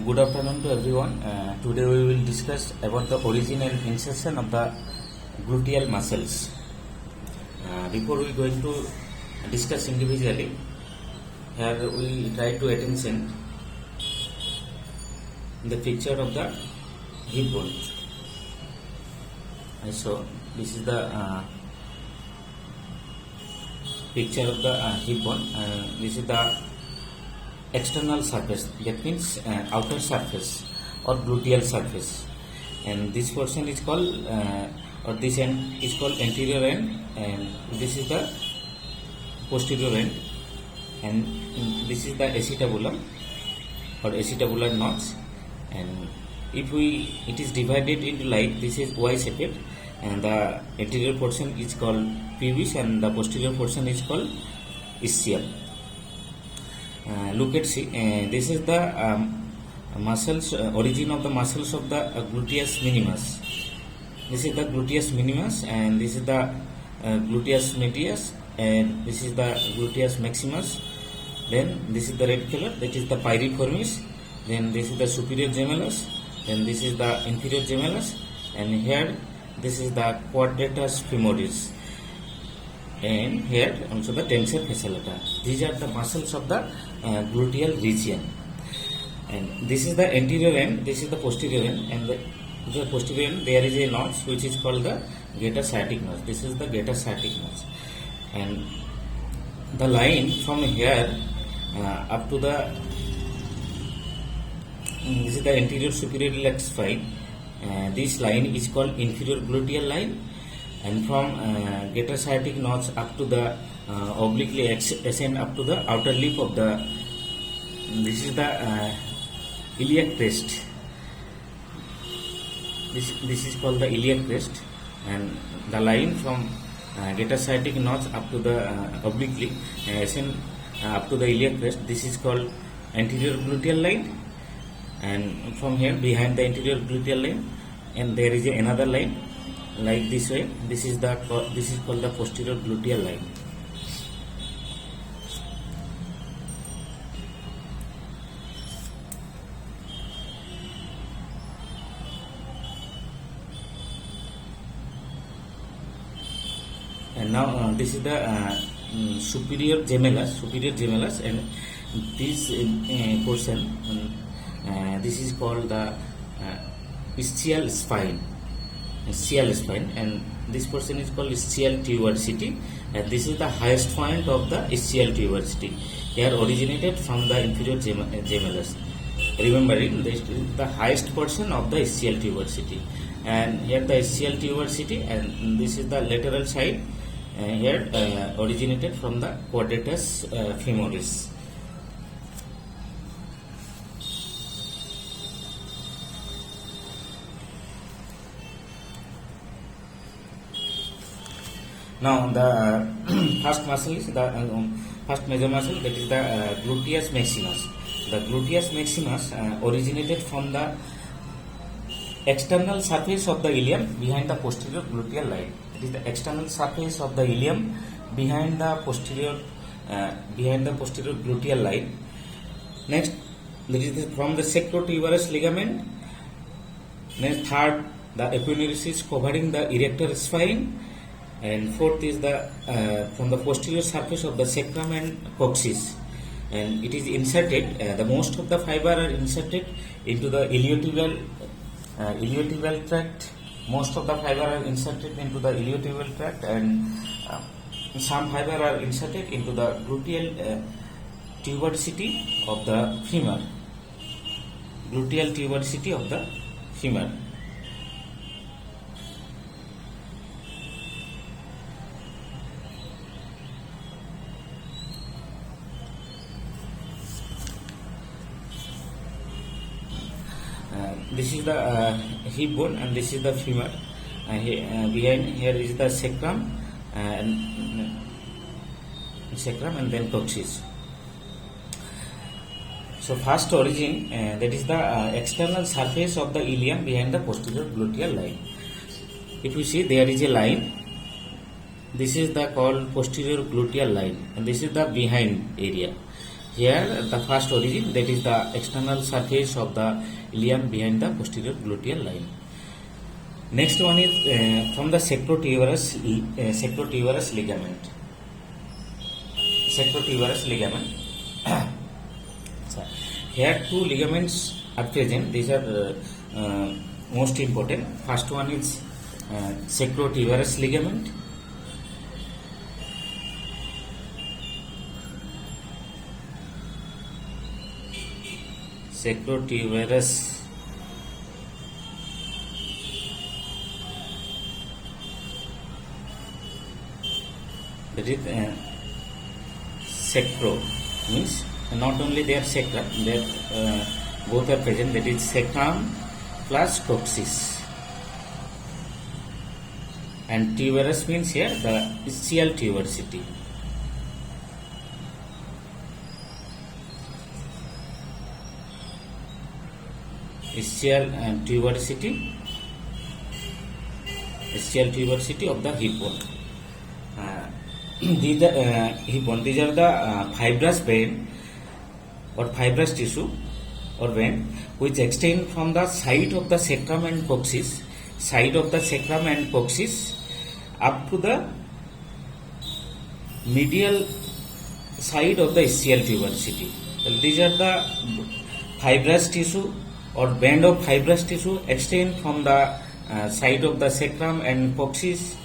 Good afternoon to everyone. Today we will discuss about the origin and insertion of the gluteal muscles. Before we going to discuss individually, here we try to attention the picture of the hip bone. So this is the picture of the hip bone. This is the external surface, that means outer surface or gluteal surface, and this portion is called or this end is called anterior end, and this is the posterior end, and this is the acetabulum or acetabular notch. And if it is divided into like this is Y shaped, and the anterior portion is called pubis and the posterior portion is called ischium. Look at see, this is the muscles, origin of the muscles of the gluteus minimus. This is the gluteus minimus, and this is the gluteus medius, and this is the gluteus maximus. Then this is the red color, that is the piriformis. Then this is the superior gemellus. Then this is the inferior gemellus, and here this is the quadratus femoris. And here also the tensor fasciolata. These are the muscles of the gluteal region. And this is the anterior end, this is the posterior end, and the posterior end there is a notch which is called the gator sciatic notch. This is the gator sciatic notch. And the line from here up to the this is the anterior superior iliac spine. This line is called inferior gluteal line. And from gator sciatic notch up to the obliquely ascend up to the outer lip of the, this is the iliac crest. This is called the iliac crest, and the line from gator sciatic notch up to the obliquely ascend up to the iliac crest. This is called anterior gluteal line, and from here behind the anterior gluteal line, and there is another line like this way. This is called the posterior gluteal line. And now this is the superior gemellus, and this portion this is called the ischial spine, and this portion is called ischial tuberosity, and this is the highest point of the ischial tuberosity. Here originated from the inferior gemellus. Remembering this is the highest portion of the ischial tuberosity, and here the ischial tuberosity, and this is the lateral side. Here originated from the quadratus femoris. Now the first muscle is the first major muscle, that is the gluteus maximus. The gluteus maximus originated from the external surface of the ilium behind the posterior gluteal line. It is the external surface of the ilium behind the posterior gluteal line. Next, there is from the sacrotuberous ligament. Next, third, the epineurisis covering the erector spine. And fourth is the from the posterior surface of the sacrum and coccyx, and it is inserted. The most of the fiber are inserted into the iliotibial tract. Most of the fiber are inserted into the iliotibial tract, and some fiber are inserted into the gluteal tuberosity of the femur. Gluteal tuberosity of the femur. This is the hip bone, and this is the femur. Behind here is the sacrum, and then coccyx. So first origin, that is the external surface of the ilium behind the posterior gluteal line. If you see, there is a line. This is the called posterior gluteal line, and this is the behind area. Here the first origin, that is the external surface of the ilium behind the posterior gluteal line. Next one is from the sacrotuberous ligament. Sacrotuberous ligament. So, here two ligaments are present. These are most important. First one is sacrotuberous ligament. Sacrotuberous that is sacro means not only they are sacrum, they both are present, that is sacrum plus coccyx, and tuberous means here the ischial tuberosity. Ischial tuberosity of the hip bone. These are the fibrous vein or fibrous tissue or vein which extend from the side of the sacrum and coccyx, up to the medial side of the ischial tuberosity. These are the fibrous tissue or band of fibrous tissue extend from the side of the sacrum and coccyx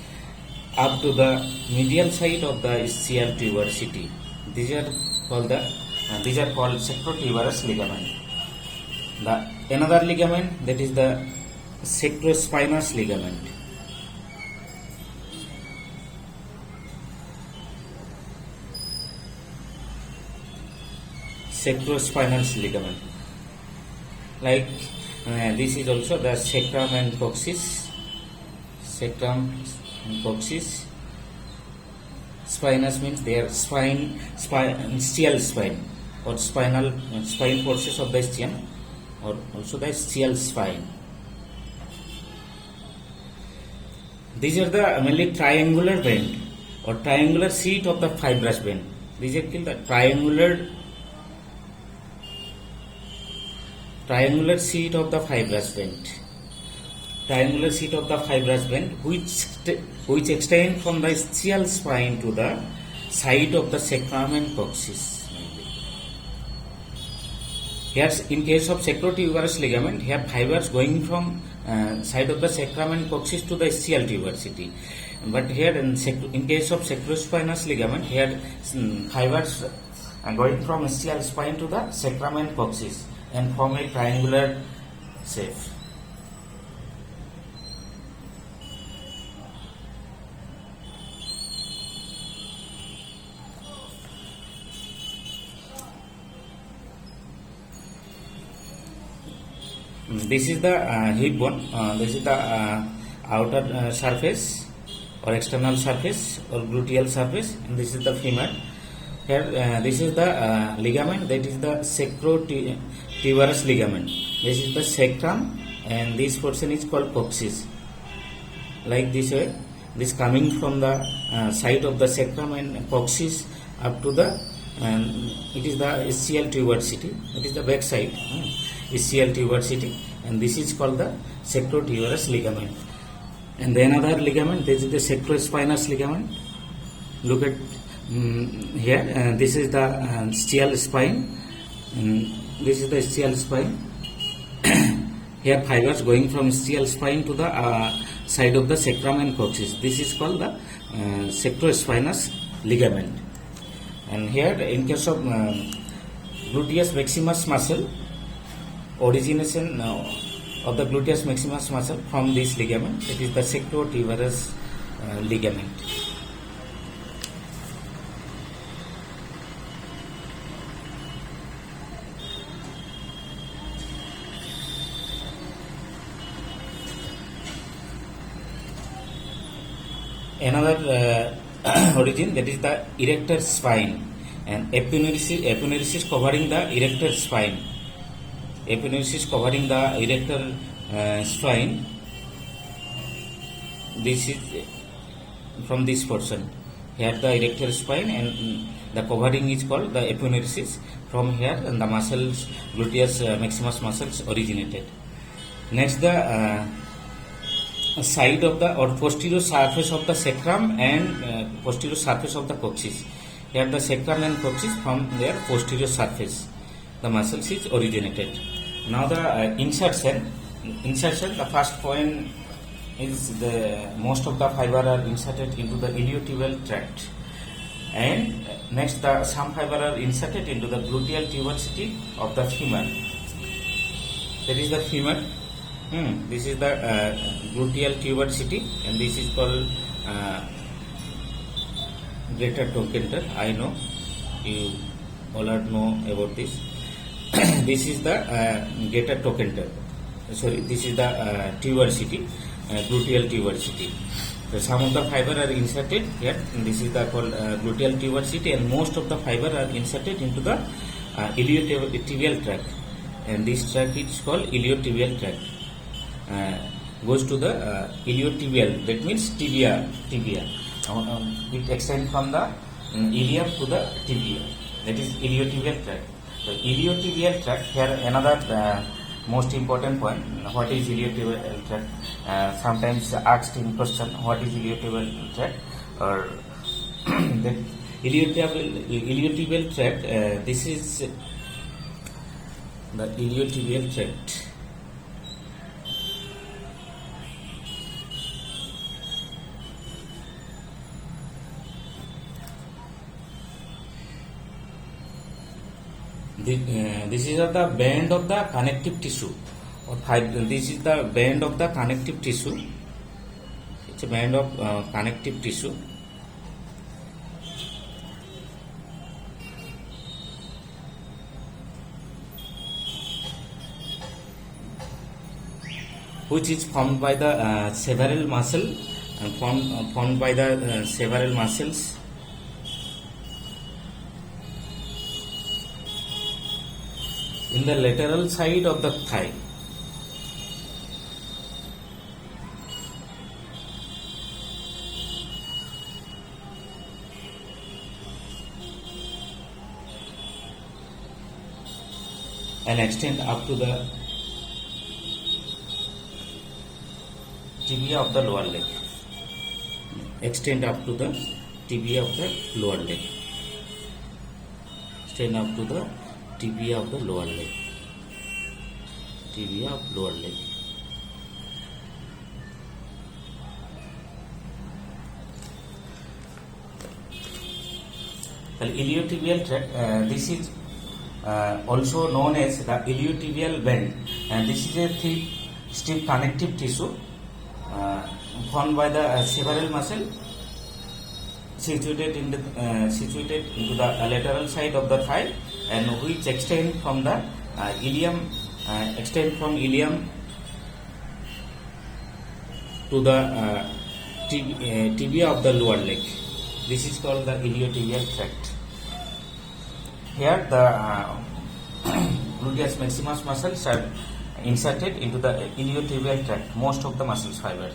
up to the medial side of the ischial tuberosity. These are called sacrotuberous ligament. The another ligament, that is the sacrospinous ligament. Sacrospinous ligament. Like this is also the sacrum and coccyx. Spinous means they are ischial spine or spine portions of the ischium, or also the ischial spine. These are the mainly triangular band or triangular seat of the fibrous band. These are called the triangular seat of the fibrous band. Triangular seat of the fibrous band which extend from the ischial spine to the side of the sacrum and coccyx. Here, in case of sacrotuberous ligament, here fibers going from side of the sacrum and coccyx to the ischial tuberosity. But here, in case of sacrospinous ligament, here fibers are going from ischial spine to the sacrum and coccyx and form a triangular shape. This is the hip bone. This is the outer surface or external surface or gluteal surface, and this is the femur. Here, this is the ligament, that is the sacrotuberous ligament. This is the sacrum, and this portion is called coccyx. Like this way, this coming from the side of the sacrum and coccyx up to the, it is the ischial tuberosity. It is the back side. Ischial tuberosity, and this is called the sacrotuberous ligament. And the another ligament, this is the sacrospinous ligament. Look at here, this is the ischial spine, this is the ischial spine. Here fibers going from ischial spine to the side of the sacrum and coccyx. This is called the sacrospinous ligament. And here, in case of gluteus maximus muscle, origination of the gluteus maximus muscle from this ligament, it is the sacrotuberous ligament. Another origin, that is the erector spine, and aponeurosis covering the erector spine. Aponeurosis covering the erector spine. This is from this portion. Here the erector spine, and The covering is called the aponeurosis. From here, the muscles, gluteus maximus muscles originated. Next, the side of the or posterior surface of the sacrum and posterior surface of the coccyx. Here, the sacrum and coccyx from their posterior surface, the muscles is originated. Now, the insertion. The first point is the most of the fiber are inserted into the iliotibial tract, and next some fiber are inserted into the gluteal tuberosity of the femur. That is the femur. This is the gluteal tuberosity, and this is called greater trochanter. I know you all are know about this. This is the greater trochanter. Sorry, this is the tuberosity, gluteal tuberosity. So some of the fiber are inserted here. And this is the called gluteal tuberosity, and most of the fiber are inserted into the iliotibial tract, and this tract is called iliotibial tract. Goes to the iliotibial. That means tibia. It extends from the ilium to the tibia. That is iliotibial tract. So iliotibial tract, here another most important point. What is iliotibial tract? Sometimes asked in question, what is iliotibial tract, or the iliotibial tract. This is the iliotibial tract. This is the band of the connective tissue, or this is the band of the connective tissue. It's a band of connective tissue. Which is formed by the several muscle, formed by the several muscles. In the lateral side of the thigh. And extend up to the tibia of the lower leg. Extend up to the tibia of the lower leg. Extend up to the tibia of the lower leg. Tibia of lower leg. The iliotibial tract. This is also known as the iliotibial band, and this is a thick, stiff connective tissue formed by the several muscle situated into the lateral side of the thigh, and which extend from the ilium to the tibia of the lower leg. This is called the iliotibial tract. Here the gluteus maximus muscles are inserted into the iliotibial tract, most of the muscles fiber.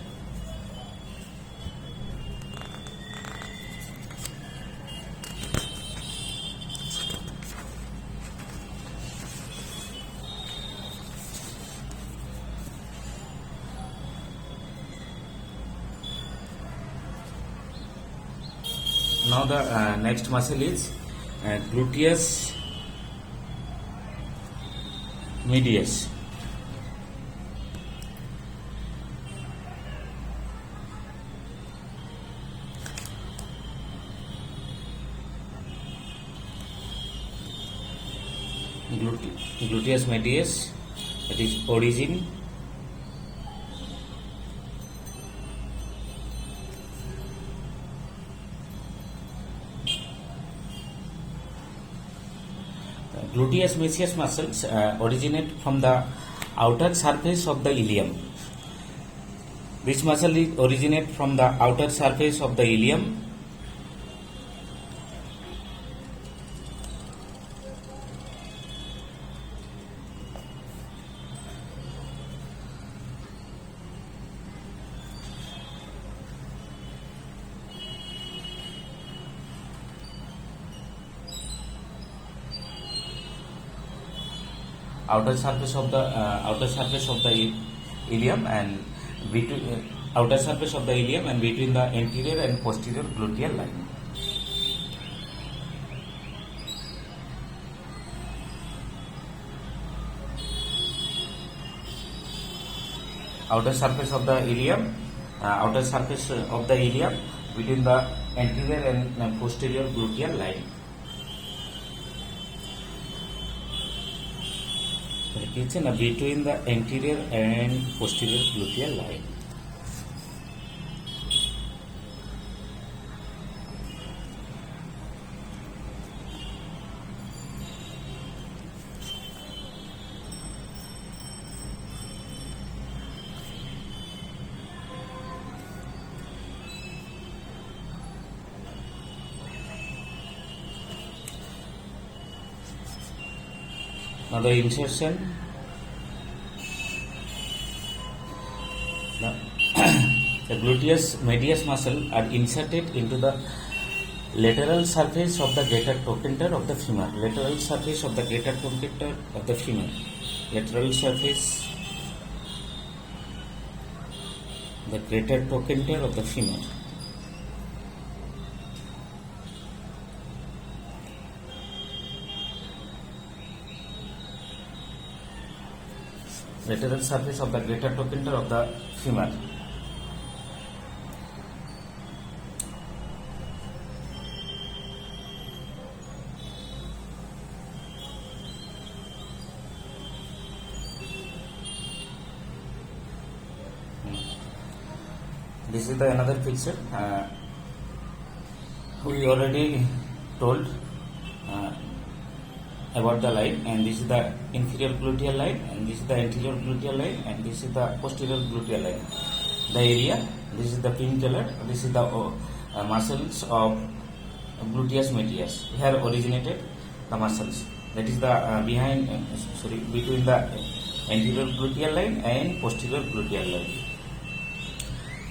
Now the next muscle is gluteus medius. Gluteus medius, that is origin gluteus medius muscles originate from the outer surface of the ilium. This muscle is originate from the outer surface of the ilium outer surface of the ilium and between outer surface of the ilium and between the anterior and posterior gluteal line. Outer surface of the ilium, between the anterior and posterior gluteal line. Between the anterior and posterior gluteal line. Now the insertion, the gluteus medius muscle are inserted into the lateral surface of the greater trochanter of the femur. Lateral surface of the greater trochanter of the femur. Lateral surface, the greater trochanter of the femur. Lateral surface of the greater trochanter of the femur. This is the another picture. We already told about the line, and this is the inferior gluteal line, and this is the anterior gluteal line, and this is the posterior gluteal line. The area, this is the pink color, this is the muscles of gluteus medius. Here originated the muscles. That is the between the anterior gluteal line and posterior gluteal line.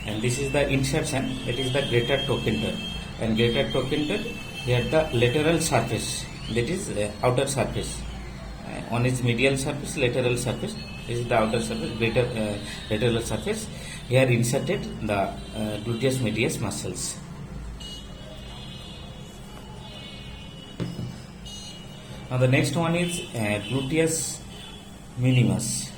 And this is the insertion, that is the greater trochanter. And greater trochanter, here the lateral surface, that is outer surface. One is medial surface, lateral surface. This is the outer surface, greater lateral surface. Here inserted the gluteus medius muscles. Now the next one is gluteus minimus.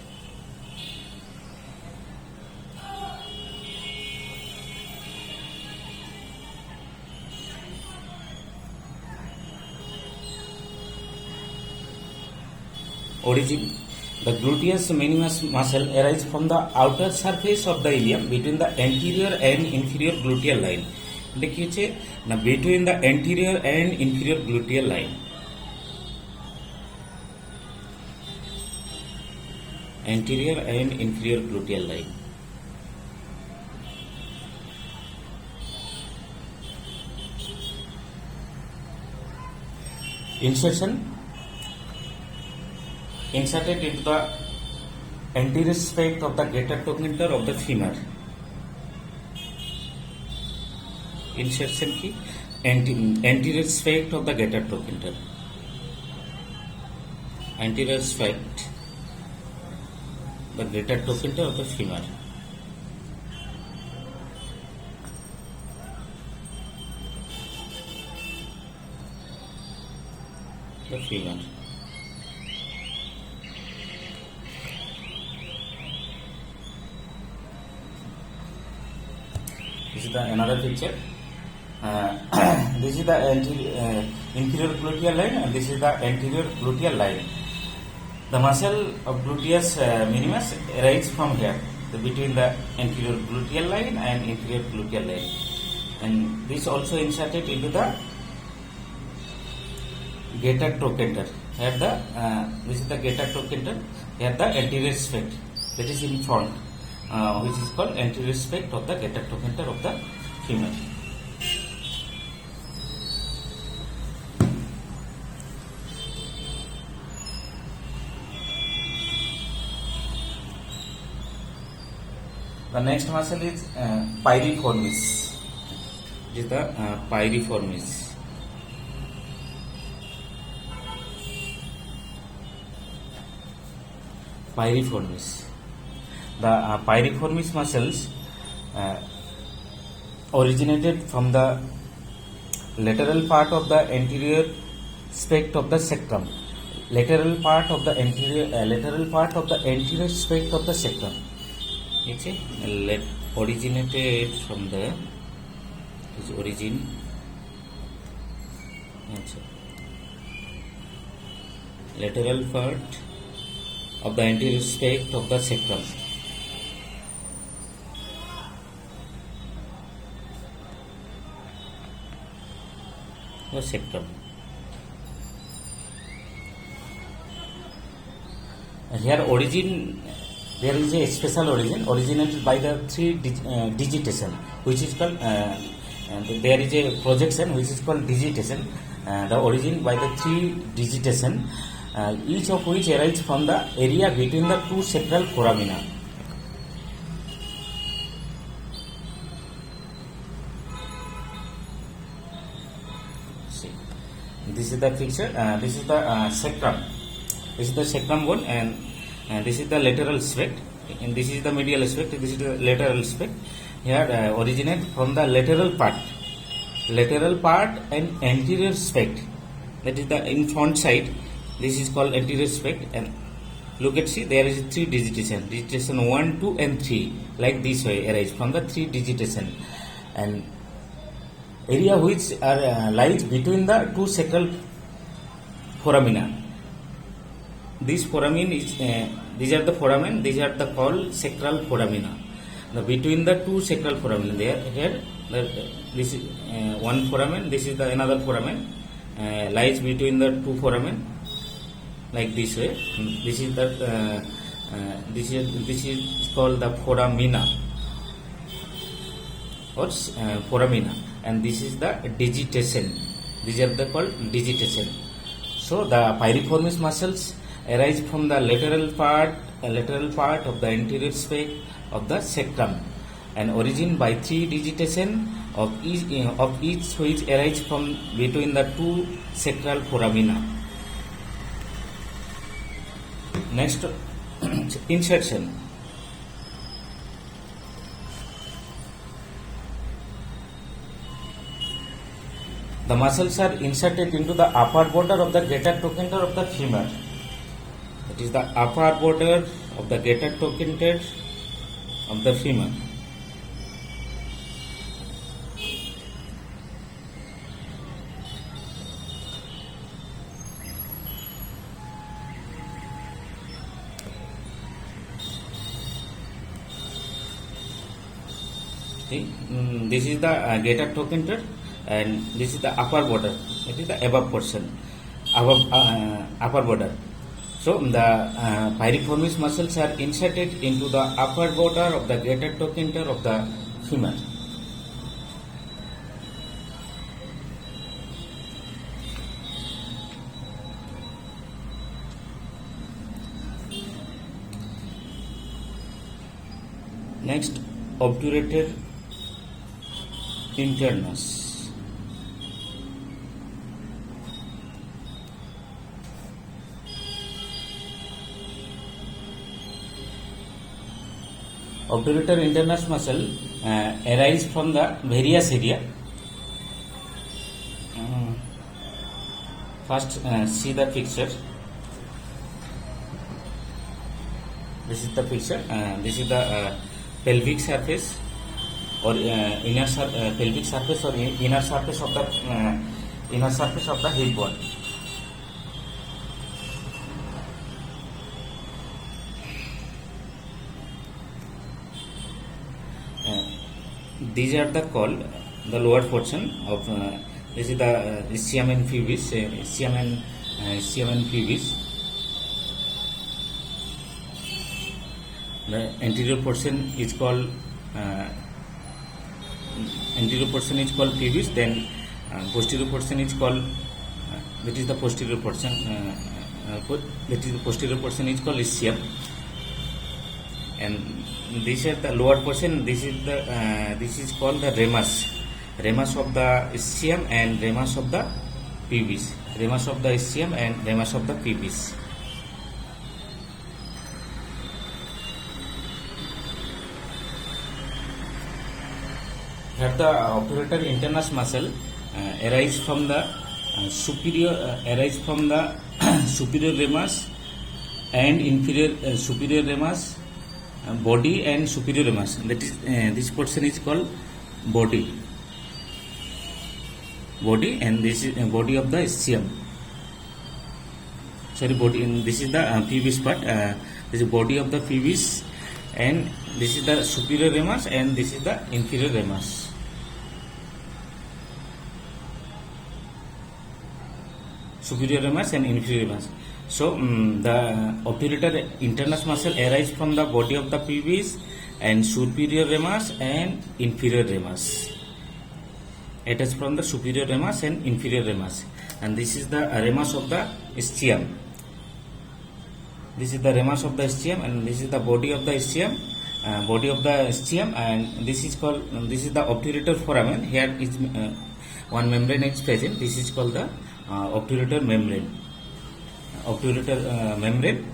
Origin. The gluteus minimus muscle arises from the outer surface of the ilium between the anterior and inferior gluteal line. देखिए ना, between the anterior and inferior gluteal line. Anterior and inferior gluteal line. Insertion. Inserted into the anterior spect of the greater trochanter of the femur. Insertion की anterior spect of the greater trochanter. Anterior spect, the greater trochanter of the femur. The femur. This is the another picture. This is the inferior gluteal line, and this is the anterior gluteal line. The muscle of gluteus minimus arises from here, between the anterior gluteal line and inferior gluteal line, and this also inserted into the greater trochanter. Here this is the greater trochanter. Here the anterior spect, that is in front, which is called anterior spect of the greater trochanter of the femur. The next muscle is piriformis. It is the piriformis. Piriformis. The piriformis muscles originated from the lateral part of the anterior spect of the sectum. Lateral part of the anterior spect of the sectum. Originated from the lateral part of the anterior spect of the sectum. The sectum. Here origin, there is a special origin originated by the three digitation, which is called there is a projection which is called digitation. The origin by the three digitation, each of which arises from the area between the two sacral foramina. See, this is the picture. This is the sacrum. This is the sacrum bone, and this is the lateral spect, and this is the medial aspect. This is the lateral aspect. Here originate from the lateral part and anterior spect. That is the in front side. This is called anterior spect. And look at, see, there is three digitation. Digitation 1, 2, and 3. Like this way arise from the three digitation, and area which are lies between the two sacral foramina. These foramen is these are the foramen. These are the called sacral foramina. The between the two sacral foramina, there here this is one foramen. This is the another foramen lies between the two foramen, like this way. This is the this is called the foramina or foramina, and this is the digitation. These are the called digitation. So the piriformis muscles arise from the lateral part of the anterior spect of the sacrum, and origin by three digitation of each which arise from between the two sacral foramina. Next, insertion. The muscles are inserted into the upper border of the greater trochanter of the femur. It is the upper border of the greater trochanter of the femur. See, this is the greater trochanter, and this is the upper border. It is the above portion, above upper border. So the piriformis muscles are inserted into the upper border of the greater trochanter of the femur. Next, obturator internus. Obturator internus muscle arise from the various area. First, see the picture. This is the picture. This is the pelvic surface or pelvic surface or inner surface of the hip bone. These are the called the lower portion of this is the ischium and pubis. Ischium and pubis. The anterior portion is called pubis. Then posterior portion is called that is the posterior portion. That is the posterior portion is called ischium. And this is the lower portion. This is called the ramus of the ischium and ramus of the pubis. Ramus of the ischium and ramus of the pubis. here the obturator internus muscle arise from the superior ramus and inferior superior ramus, body and superior ramus. That is this portion is called body, and this is body of the ischium. Sorry, body. This is the pubis part. This is body of the pubis, and this is the superior ramus, and this is the inferior ramus. Superior ramus and inferior ramus. So the obturator internus muscle arise from the body of the pubis and superior ramus and inferior ramus. It is from the superior ramus and inferior ramus, and this is the ramus of the ischium. This is the ramus of the ischium, and this is the body of the ischium. And this is the obturator foramen. Here is one membrane is present. This is called the obturator membrane. Membrane.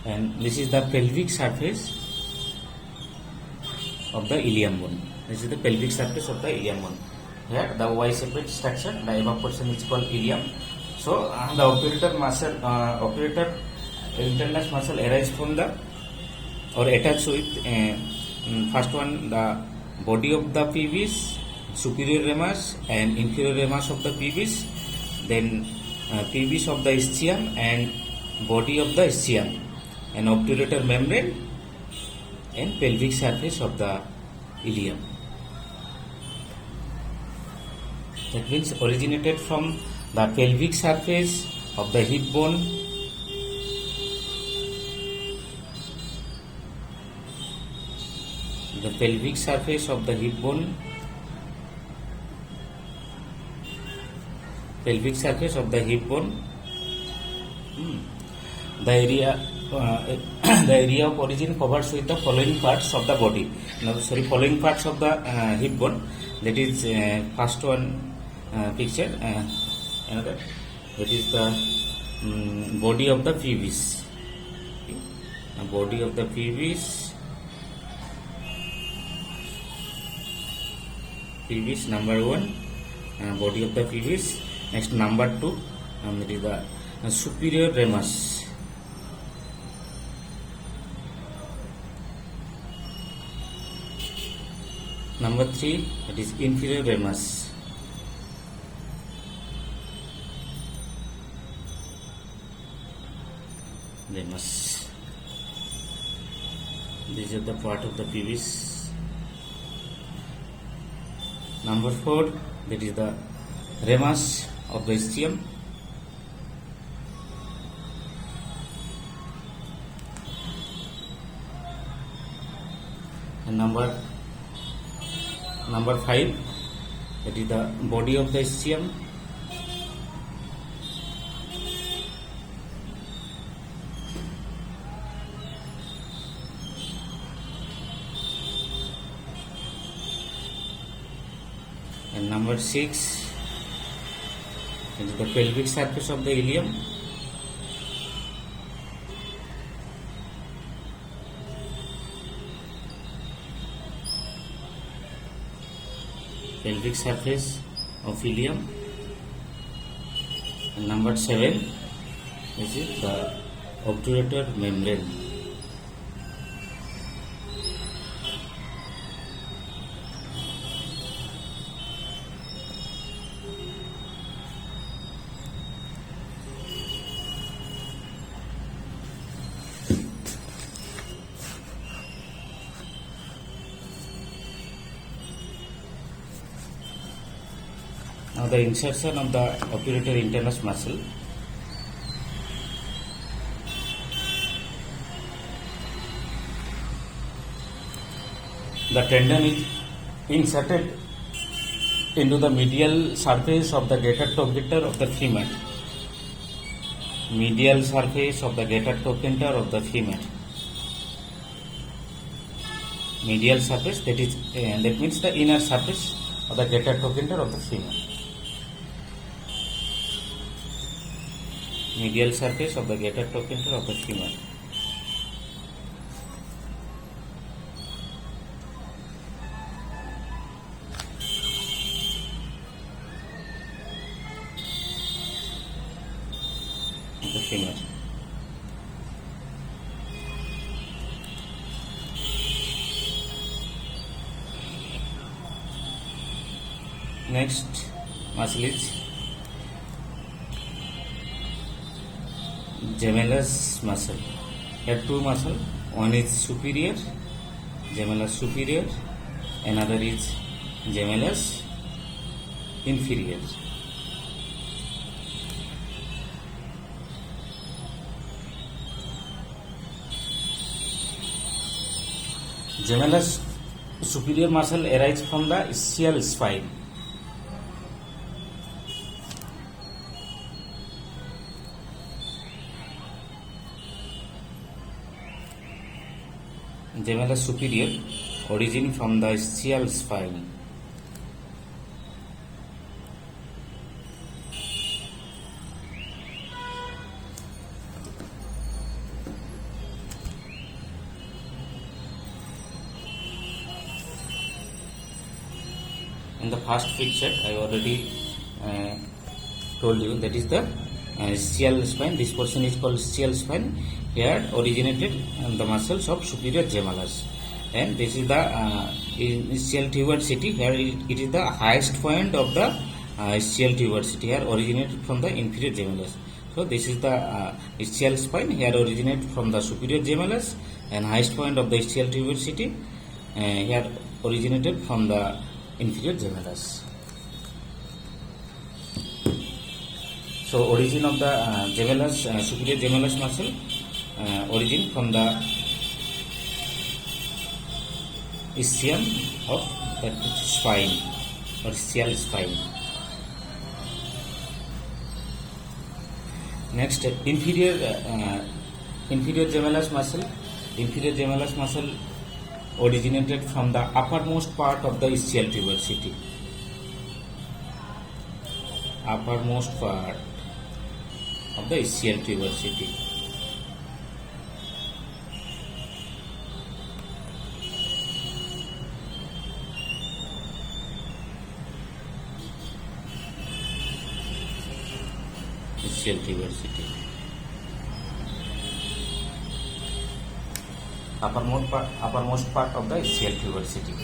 And this is the pelvic surface of the ilium bone. This is the pelvic surface of the ilium bone. Here the Y-shaped structure, the above portion is called ilium. So the obturator internus muscle arise from the or attached with first one the body of the pubis, superior ramus and inferior ramus of the pubis, then pubis of the ischium and body of the ischium, and obturator membrane and pelvic surface of the ilium. That means originated from the pelvic surface of the hip bone, the pelvic surface of the hip bone, the area of origin covers with the following parts of the body. Following parts of the hip bone. That is first one picture. Another. That is the body of the pubis. Body of the pubis. Pubis number 1. Body of the pubis. Next number 2. That is the superior ramus. Number 3, that is inferior ramus. These are the part of the pubis. Number 4, that is the ramus of the ischium. And number 5, that is the body of the ischium. And number 6, that is the pelvic surface of the ilium. Pelvic surface of ilium. And number 7, this is the obturator membrane. Now the insertion of the obturator internus muscle. The tendon is inserted into the medial surface of the gator-trochanter of the femur. Medial surface of the gator-trochanter of the femur. Medial surface, that means the inner surface of the gator-trochanter of the femur. Medial surface of the gator-trochanter of the femur. the femur. Next muscle is gemellus muscle. There are two muscles. One is superior, gemellus superior. Another is gemellus inferior. Gemellus superior muscle arises from the ischial spine. Gemellus superior origin from the ischial spine. In the first picture, I already told you that is the ischial spine. This portion is called ischial spine. Here originated the muscles of superior gemellus, and this is the ischial tuberosity. Here it is the highest point of the ischial tuberosity. Here originated from the inferior gemellus. So this is the ischial spine. Here originated from the superior gemellus, and highest point of the ischial tuberosity here originated from the inferior gemellus. So origin of the gemellus, superior gemellus muscle, origin from the ischium of the spine or ischial spine. Next, inferior gemellus muscle. Inferior gemellus muscle originated from the uppermost part of the ischial tuberosity. Uppermost part of the ischial tuberosity. Ischial tuberosity. Uppermost part of the ischial tuberosity.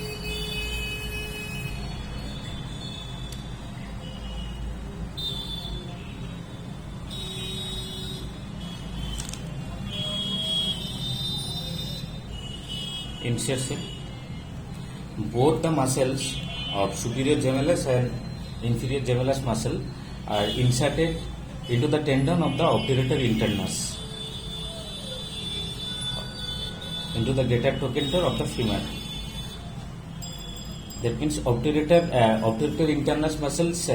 Insertion. Both the muscles of superior gemellus and inferior gemellus muscle are inserted into the tendon of the obturator internus, into the greater trochanter of the femur. That means obturator internus muscles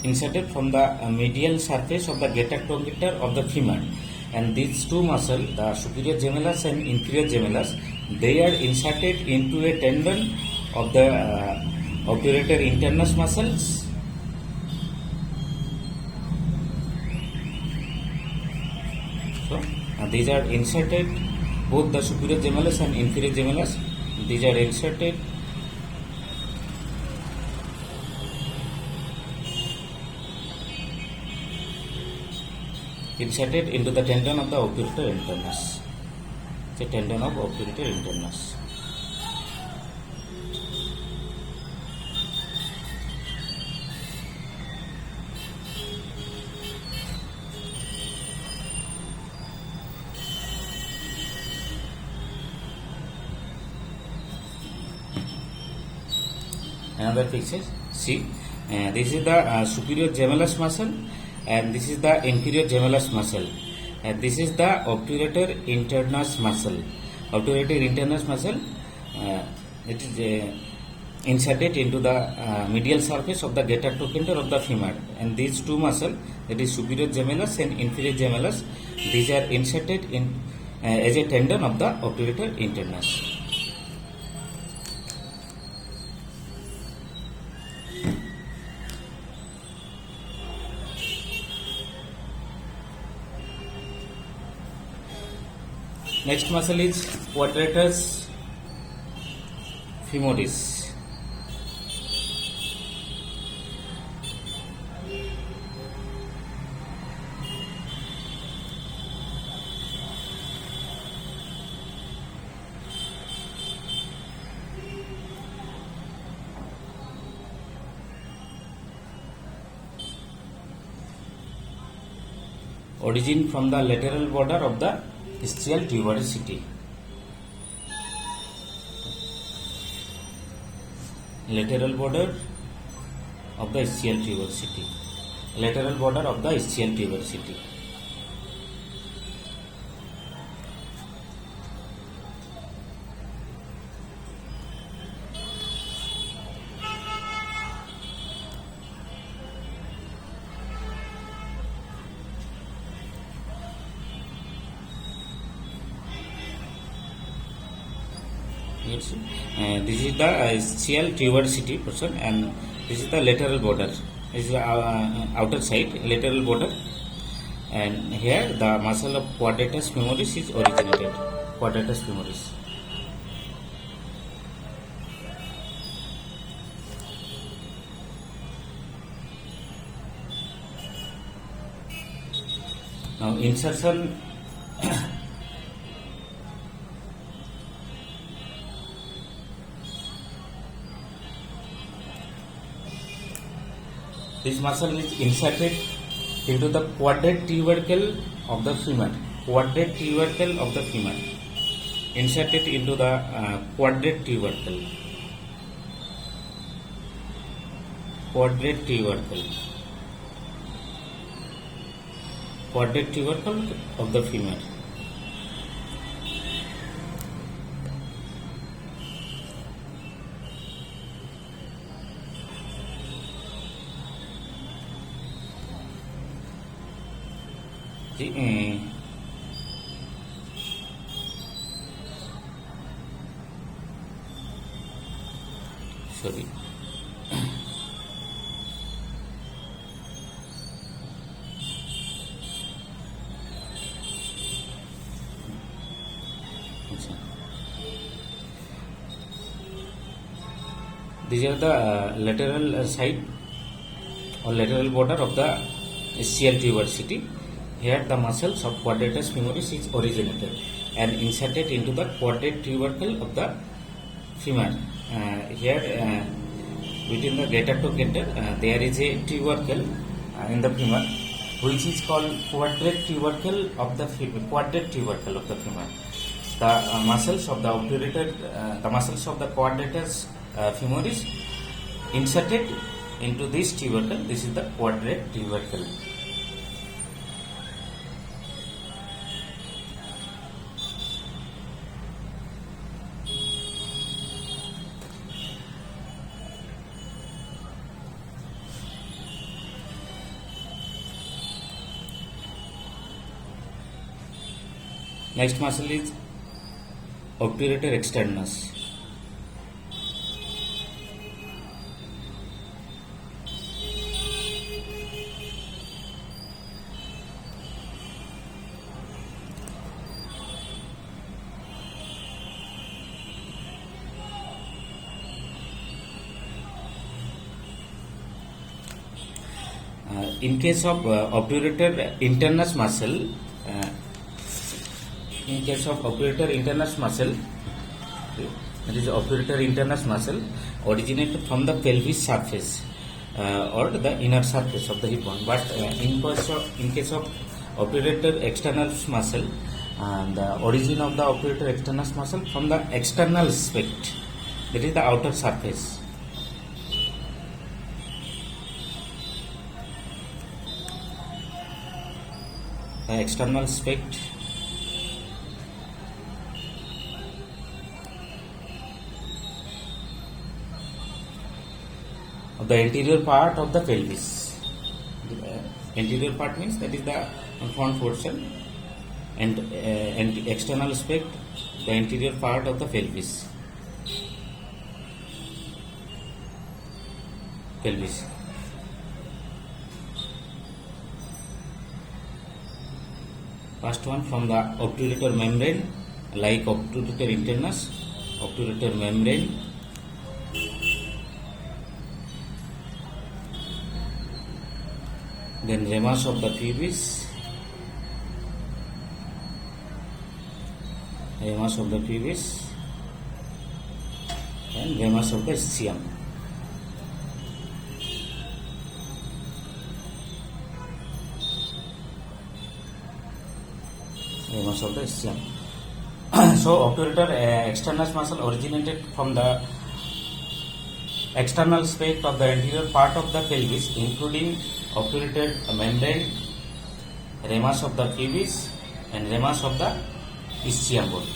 inserted from the medial surface of the greater trochanter of the femur, and these two muscles, the superior gemellus and inferior gemellus, they are inserted into a tendon of the obturator internus muscles. So these are inserted, both the superior gemellus and inferior gemellus, these are inserted into the tendon of the obturator internus. It's a tendon of obturator internus. Another picture. See, this is the superior gemellus muscle, and this is the inferior gemellus muscle, and this is the obturator internus muscle. Obturator internus muscle, it is inserted into the medial surface of the greater trochanter of the femur, and these two muscles, that is superior gemellus and inferior gemellus, these are inserted in as a tendon of the obturator internus. Next muscle is quadratus femoris. origin from the lateral border of the ischial tuberosity. Lateral border of the ischial tuberosity. Lateral border of the ischial tuberosity. This is the ischial tuberosity portion, and this is the lateral border. This is the outer side lateral border, and here the muscle of quadratus femoris is originated. Quadratus femoris. Now insertion. This muscle is inserted into the quadrate tubercle of the femur. Quadrate tubercle of the femur. Inserted into the quadrate tubercle. Quadrate tubercle. Quadrate tubercle of the femur. Sorry. These are the lateral side or lateral border of the ischial tuberosity. Here the muscles of quadratus femoris is originated and inserted into the quadrate tubercle of the femur. Here between the greater to greater there is a tubercle in the femur which is called quadrate tubercle of the femur. Quadrate tubercle of the femur. The muscles of the obturator, the muscles of the quadratus femoris inserted into this tubercle. This is the quadrate tubercle. Next muscle is obturator externus. In case of obturator internus muscle, in case of obturator internus muscle, that is obturator internus muscle originated from the pelvis surface or the inner surface of the hip bone. But in case of obturator externus muscle, the origin of the obturator externus muscle from the external aspect, that is the outer surface. The external aspect of the anterior part of the pelvis. Anterior part means that is the front portion, and external aspect, the anterior part of the pelvis. Pelvis. First one from the obturator membrane, like obturator internus, obturator membrane. Then ramus of the pubis, ramus of the pubis, and ramus of the ischium. ramus of the ischium. So obturator externus muscle originated from the external aspect of the anterior part of the pelvis, including obturator membrane, ramus of the pubis, and ramus of the ischium bone.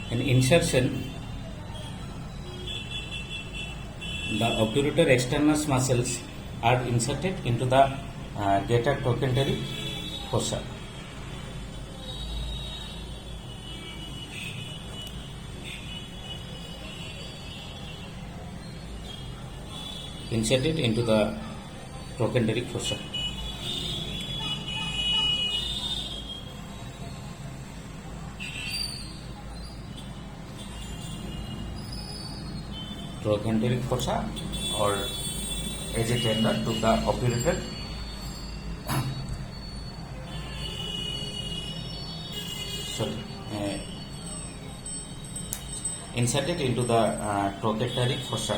In insertion, the obturator externus muscles are inserted into the greater trochanteric fossa. Inserted into the trochanteric fossa. Trochanteric fossa or as a tender to the obturator inserted into the trochanteric fossa.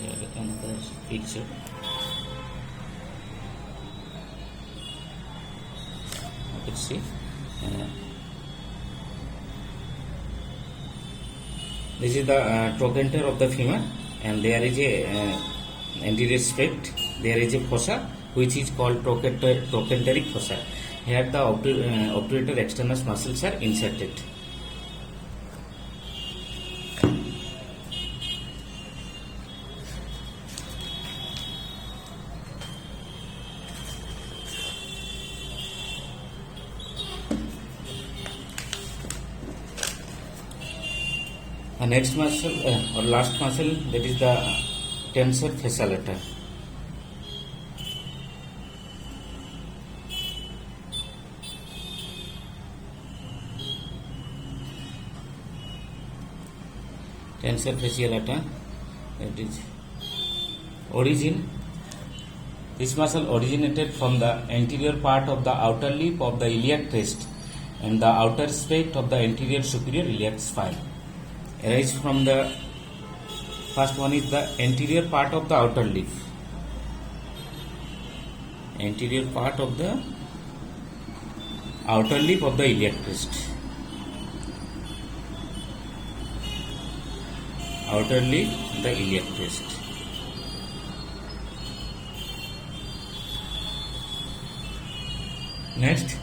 Here another picture. Let's see. This is the trochanter of the femur, and there is a anterior aspect. There is a fossa which is called trochanteric fossa. Here the obturator externus muscles are inserted. The next muscle or last muscle, that is the tensor fascia lata. Tensor fascia lata, that is origin. This muscle originated from the anterior part of the outer lip of the iliac crest and the outer aspect of the anterior superior iliac spine. Arise from the first one is the anterior part of the outer lip. Anterior part of the outer lip of the iliac crest. Outer lip, the iliac crest. Next,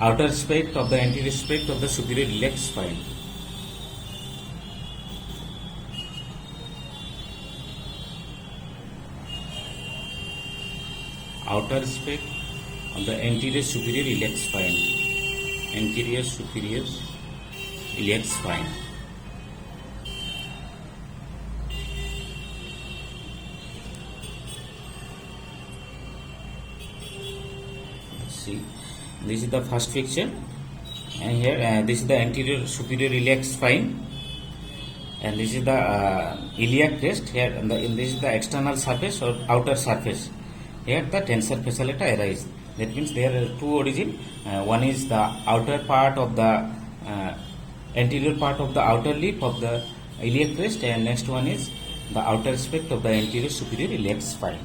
outer aspect of the anterior aspect of the superior iliac spine. Outer aspect of the anterior superior iliac spine. Anterior superior iliac spine. Let's see. This is the first picture, and here this is the anterior superior iliac spine, and this is the iliac crest. Here, this is the external surface or outer surface. Here the tensor fascia lata arise. That means there are two origin. One is the outer part of the anterior part of the outer lip of the iliac crest, and next one is the outer aspect of the anterior superior iliac spine.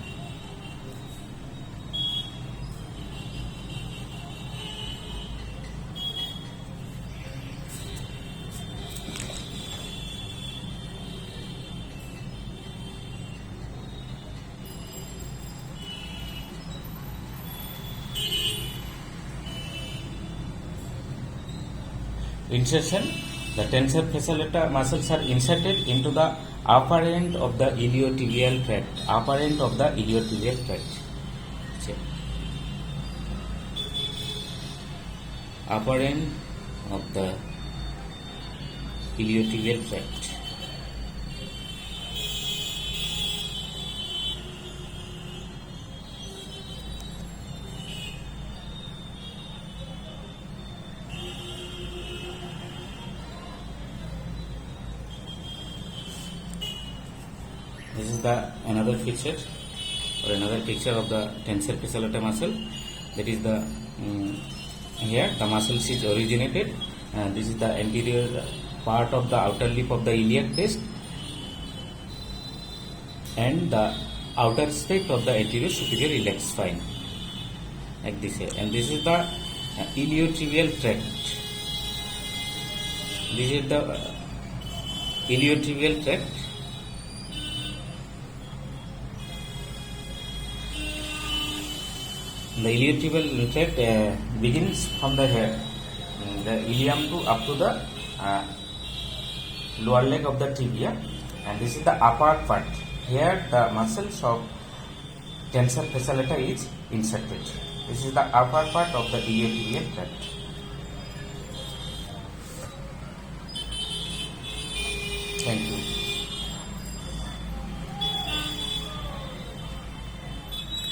Insertion. The tensor fascia lata muscles are inserted into the upper end of the iliotibial tract. Upper end of the iliotibial tract. Upper end of the iliotibial tract. This is the another feature or another picture of the tensor fascia lata muscle. That is the here the muscle is originated. This is the anterior part of the outer lip of the iliac crest, and the outer aspect of the anterior superior iliac spine, like this here. And this is the iliotibial tract. This is the iliotibial tract. The iliotibial tract begins from the head, the ilium to up to the lower leg of the tibia, and this is the upper part. Here the muscles of tensor fasciae lata is inserted. This is the upper part of the iliotibial tract. Thank you.